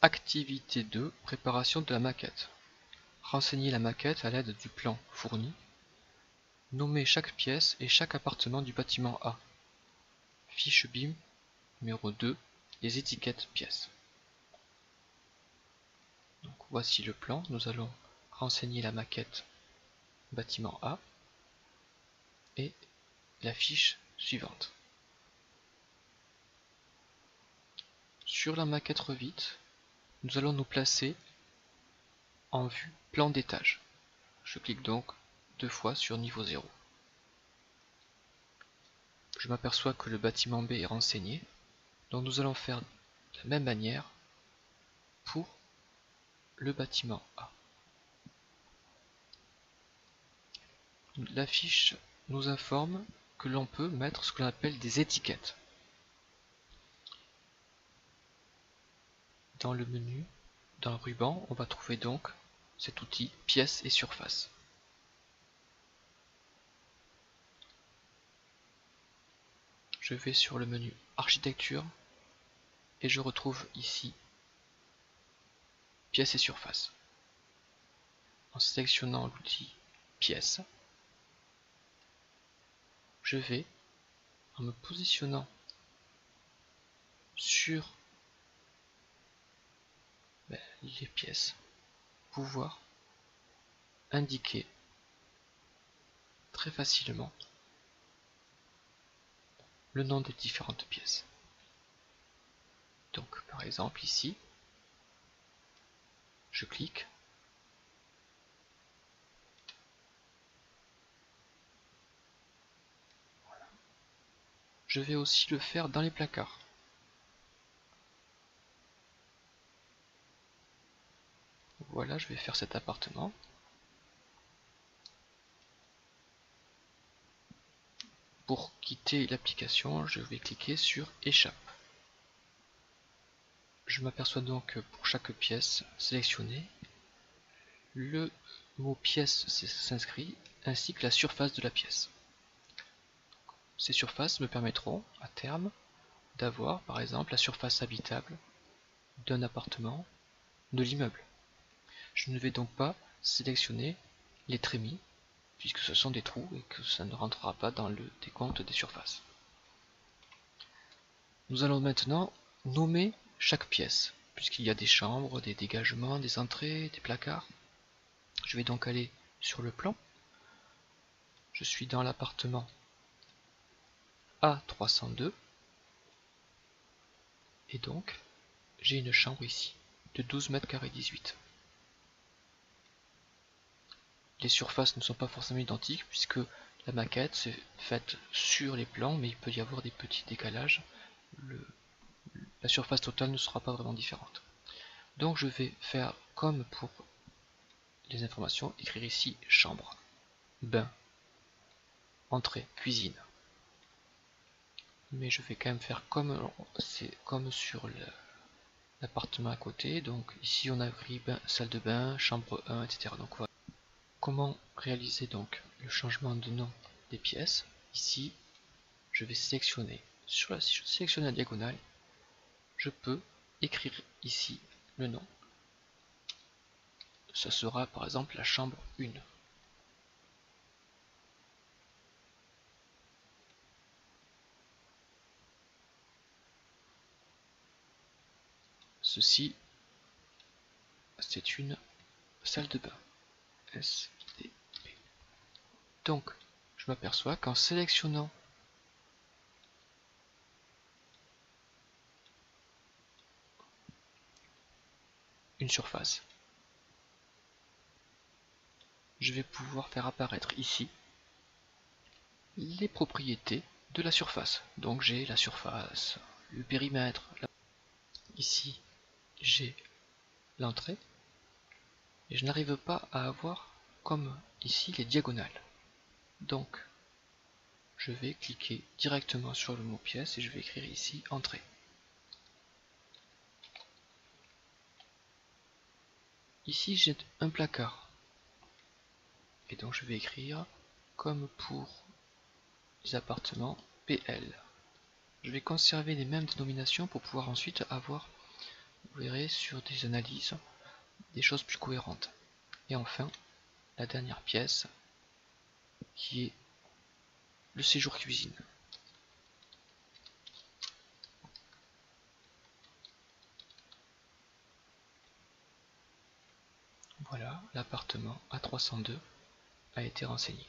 Activité 2, préparation de la maquette. Renseigner la maquette à l'aide du plan fourni. Nommer chaque pièce et chaque appartement du bâtiment A. Fiche BIM numéro 2, les étiquettes pièces. Donc voici le plan, nous allons renseigner la maquette bâtiment A et la fiche suivante. Sur la maquette Revit, nous allons nous placer en vue plan d'étage. Je clique donc 2 fois sur niveau 0. Je m'aperçois que le bâtiment B est renseigné, donc nous allons faire de la même manière pour le bâtiment A. La fiche nous informe que l'on peut mettre ce que l'on appelle des étiquettes. Dans le menu, dans le ruban, on va trouver donc cet outil pièces et surface. Je vais sur le menu architecture et je retrouve ici pièces et surface. En sélectionnant l'outil pièces, je vais, en me positionnant sur les pièces, pouvoir indiquer très facilement le nom des différentes pièces. Donc par exemple ici, je clique, voilà. Je vais aussi le faire dans les placards. Voilà, je vais faire cet appartement. Pour quitter l'application, je vais cliquer sur échappe. Je m'aperçois donc que pour chaque pièce sélectionnée, le mot pièce s'inscrit ainsi que la surface de la pièce. Ces surfaces me permettront à terme d'avoir par exemple la surface habitable d'un appartement, de l'immeuble. Je ne vais donc pas sélectionner les trémies puisque ce sont des trous et que ça ne rentrera pas dans le décompte des surfaces. Nous allons maintenant nommer chaque pièce puisqu'il y a des chambres, des dégagements, des entrées, des placards. Je vais donc aller sur le plan. Je suis dans l'appartement A302 et donc j'ai une chambre ici de 12 mètres carrés 18. Les surfaces ne sont pas forcément identiques puisque la maquette s'est faite sur les plans, mais il peut y avoir des petits décalages. La surface totale ne sera pas vraiment différente. Donc je vais faire comme pour les informations, écrire ici chambre, bain, entrée, cuisine. Mais je vais quand même faire comme sur l'appartement à côté. Donc ici on a écrit salle de bain, chambre 1, etc. Donc voilà. Comment réaliser donc le changement de nom des pièces? Ici, je vais sélectionner. Si je sélectionne la diagonale, je peux écrire ici le nom. Ce sera par exemple la chambre 1. Ceci, c'est une salle de bain. SDP. Donc, je m'aperçois qu'en sélectionnant une surface, je vais pouvoir faire apparaître ici les propriétés de la surface. Donc j'ai la surface, le périmètre. Ici, j'ai l'entrée. Et je n'arrive pas à avoir, comme ici, les diagonales. Donc, je vais cliquer directement sur le mot pièce et je vais écrire ici entrée. Ici, j'ai un placard. Et donc, je vais écrire comme pour les appartements PL. Je vais conserver les mêmes dénominations pour pouvoir ensuite avoir vous verrez sur des analyses des choses plus cohérentes. Et enfin, la dernière pièce qui est le séjour cuisine. Voilà, l'appartement A302 a été renseigné.